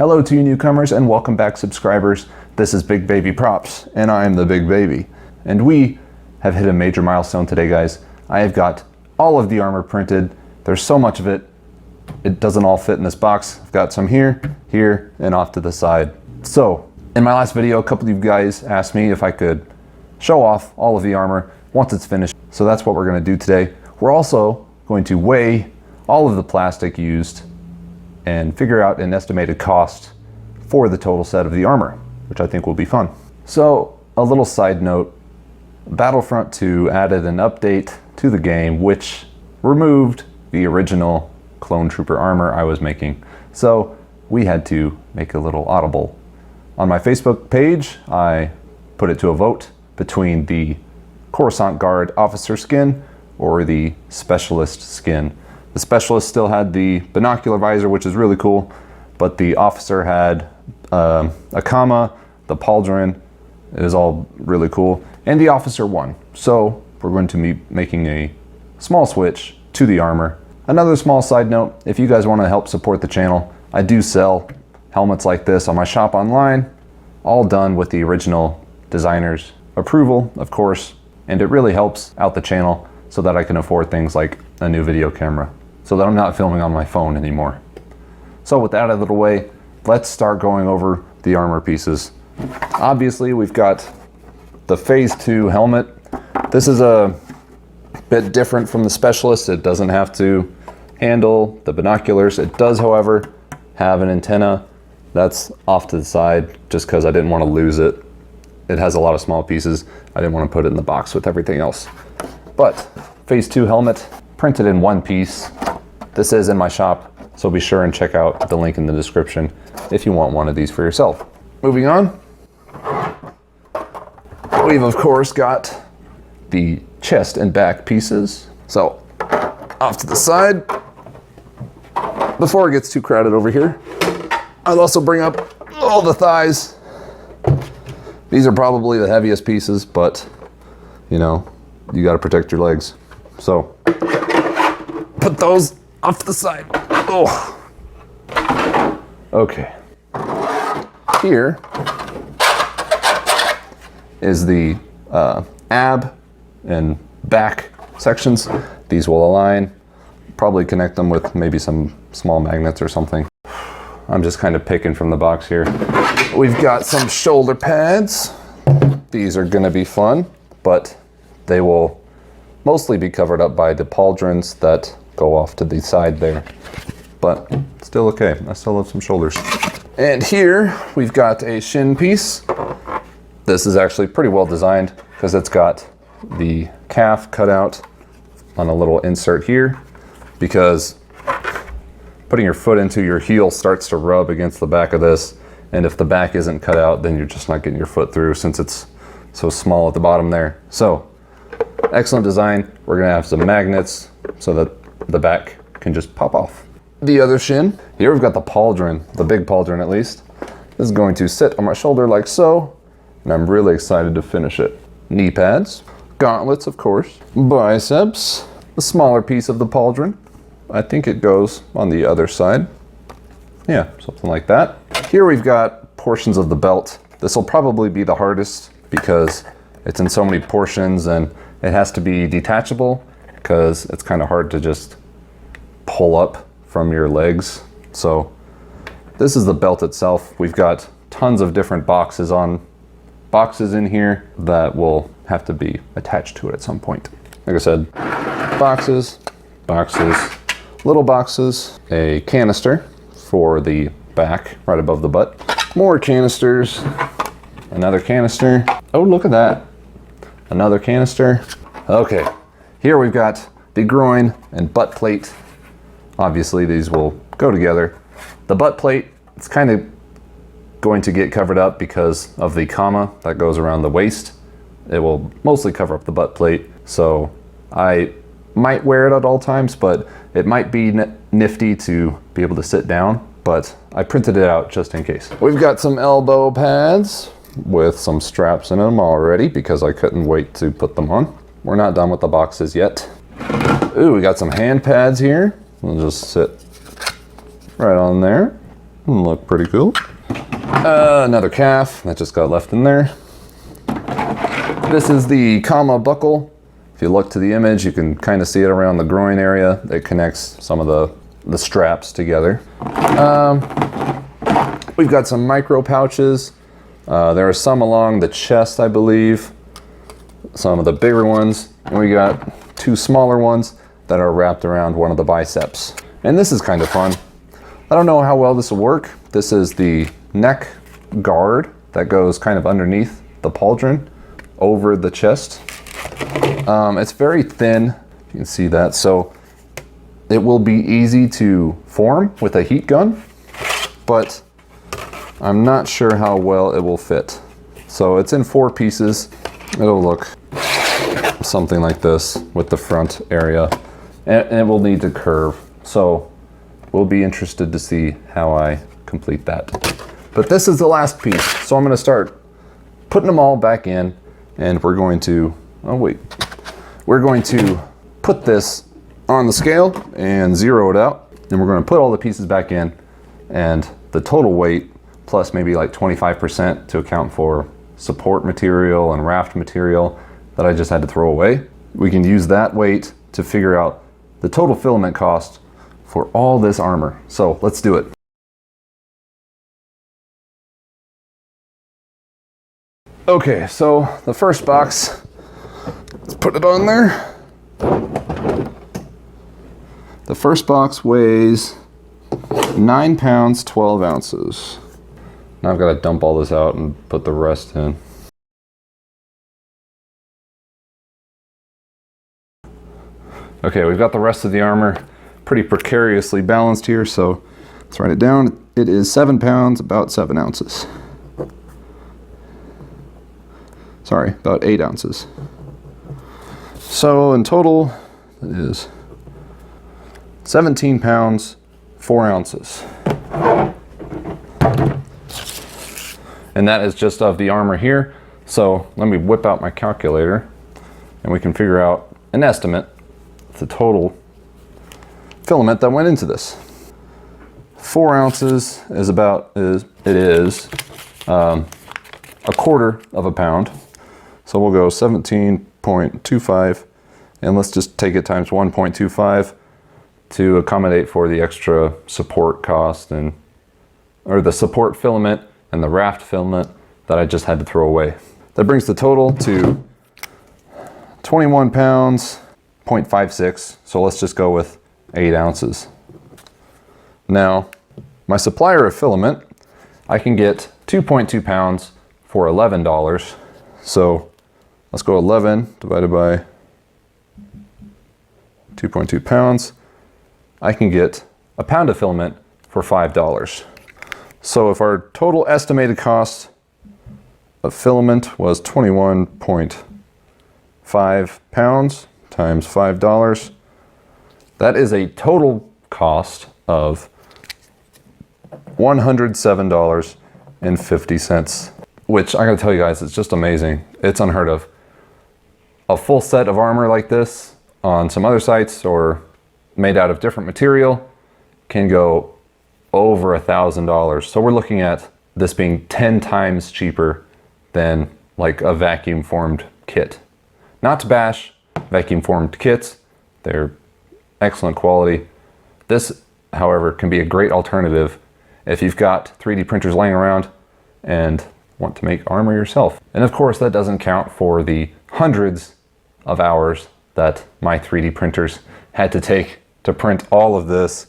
Hello to you newcomers and welcome back subscribers. This is Big Baby Props and I am the Big Baby. And we have hit a major milestone today, guys. I have got all of the armor printed. There's so much of it, it doesn't all fit in this box. I've got some here, here, and off to the side. So in my last video, a couple of you guys asked me if I could show off all of the armor once it's finished. So that's what we're gonna do today. We're also going to weigh all of the plastic used and figure out an estimated cost for the total set of the armor, which I think will be fun. So a little side note, Battlefront 2 added an update to the game which removed the original clone trooper armor I was making. So we had to make a little audible. On my Facebook page, I put it to a vote between the Coruscant Guard officer skin or the specialist skin. The specialist still had the binocular visor, which is really cool, but the officer had a comma, the pauldron. It is all really cool, and the officer won. So we're going to be making a small switch to the armor. Another small side note, if you guys want to help support the channel, I do sell helmets like this on my shop online, all done with the original designer's approval, of course, and it really helps out the channel so that I can afford things like a new video camera, so that I'm not filming on my phone anymore. So with that out of the way, let's start going over the armor pieces. Obviously, we've got the Phase 2 helmet. This is a bit different from the specialist. It doesn't have to handle the binoculars. It does, however, have an antenna that's off to the side just because I didn't want to lose it. It has a lot of small pieces. I didn't want to put it in the box with everything else. But Phase 2 helmet, printed in one piece. This is in my shop, so be sure and check out the link in the description if you want one of these for yourself. Moving on, we've of course got the chest and back pieces. So off to the side, before it gets too crowded over here, I'll also bring up all the thighs. These are probably the heaviest pieces, but you know, you got to protect your legs. So put those off to the side. Oh. Okay. Here is the ab and back sections. These will align. Probably connect them with maybe some small magnets or something. I'm just kind of picking from the box here. We've got some shoulder pads. These are gonna be fun, but they will mostly be covered up by the pauldrons that go off to the side there. But still okay, I still have some shoulders. And here we've got a shin piece. This is actually pretty well designed because it's got the calf cut out on a little insert here, because putting your foot into your heel starts to rub against the back of this, and if the back isn't cut out, then you're just not getting your foot through since it's so small at the bottom there. So excellent design. We're gonna have some magnets so that the back can just pop off. The other shin, here we've got the pauldron, the big pauldron at least. This is going to sit on my shoulder like so, and I'm really excited to finish it. Knee pads, gauntlets of course, biceps, the smaller piece of the pauldron. I think it goes on the other side. Yeah, something like that. Here we've got portions of the belt. This will probably be the hardest because it's in so many portions and it has to be detachable because it's kind of hard to just pull up from your legs. So this is the belt itself. We've got tons of different boxes in here that will have to be attached to it at some point. Like I said, boxes, little boxes, a canister for the back right above the butt, more canisters, another canister. Oh, look at that. Another canister. Okay, here we've got the groin and butt plate. Obviously these will go together. The butt plate, it's kind of going to get covered up because of the comma that goes around the waist. It will mostly cover up the butt plate. So I might wear it at all times, but it might be nifty to be able to sit down, but I printed it out just in case. We've got some elbow pads with some straps in them already because I couldn't wait to put them on. We're not done with the boxes yet. Ooh, we got some hand pads here. We'll just sit right on there. Look pretty cool. Another calf that just got left in there. This is the comma buckle. If you look to the image, you can kind of see it around the groin area. It connects some of the straps together. We've got some micro pouches. There are some along the chest, I believe. Some of the bigger ones. And we got 2 smaller ones that are wrapped around one of the biceps. And this is kind of fun. I don't know how well this will work. This is the neck guard that goes kind of underneath the pauldron over the chest. It's very thin, you can see that, so it will be easy to form with a heat gun, but I'm not sure how well it will fit. So it's in 4 pieces. It'll look something like this with the front area, and it will need to curve. So we'll be interested to see how I complete that. But this is the last piece, so I'm going to start putting them all back in, and we're going to, we're going to put this on the scale and zero it out, and we're going to put all the pieces back in, and the total weight plus maybe like 25% to account for support material and raft material that I just had to throw away. We can use that weight to figure out the total filament cost for all this armor. So let's do it. Okay, so the first box, let's put it on there. The first box weighs 9 pounds, 12 ounces. Now I've got to dump all this out and put the rest in. Okay, we've got the rest of the armor pretty precariously balanced here, so let's write it down. It is 7 pounds, about 7 ounces. Sorry, about 8 ounces. So in total, it is 17 pounds, 4 ounces. And that is just of the armor here. So let me whip out my calculator and we can figure out an estimate of the total filament that went into this. 4 ounces is about, a quarter of a pound. So we'll go 17.25, and let's just take it times 1.25 to accommodate for the extra support cost or the support filament and the raft filament that I just had to throw away. That brings the total to 21 pounds, 0.56. So let's just go with 8 ounces. Now, my supplier of filament, I can get 2.2 pounds for $11. So let's go 11 divided by 2.2 pounds. I can get a pound of filament for $5. So if our total estimated cost of filament was 21.5 pounds times $5, that is a total cost of $107.50, which I gotta tell you guys, it's just amazing. It's unheard of. A full set of armor like this on some other sites or made out of different material can go over $1,000. So we're looking at this being 10 times cheaper than like a vacuum formed kit. Not to bash vacuum formed kits, they're excellent quality. This, however, can be a great alternative if you've got 3D printers laying around and want to make armor yourself. And of course, that doesn't count for the hundreds of hours that my 3D printers had to take to print all of this.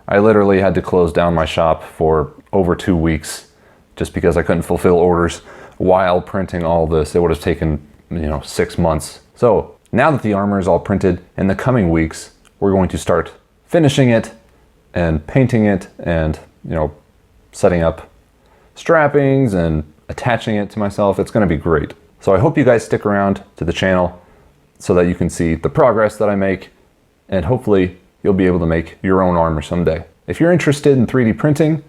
I literally had to close down my shop for over 2 weeks just because I couldn't fulfill orders while printing all this. It would have taken, 6 months. So now that the armor is all printed, in the coming weeks, we're going to start finishing it and painting it and, setting up strappings and attaching it to myself. It's going to be great. So I hope you guys stick around to the channel so that you can see the progress that I make, and hopefully you'll be able to make your own armor someday. If you're interested in 3D printing,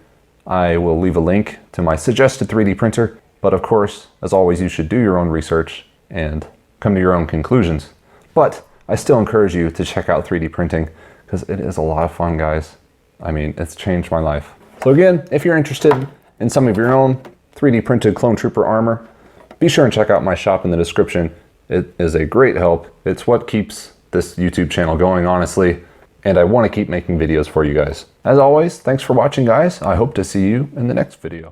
I will leave a link to my suggested 3D printer. But of course, as always, you should do your own research and come to your own conclusions. But I still encourage you to check out 3D printing because it is a lot of fun, guys. I mean, it's changed my life. So again, if you're interested in some of your own 3D printed clone trooper armor, be sure and check out my shop in the description. It is a great help. It's what keeps this YouTube channel going, honestly, and I want to keep making videos for you guys. As always, thanks for watching, guys. I hope to see you in the next video.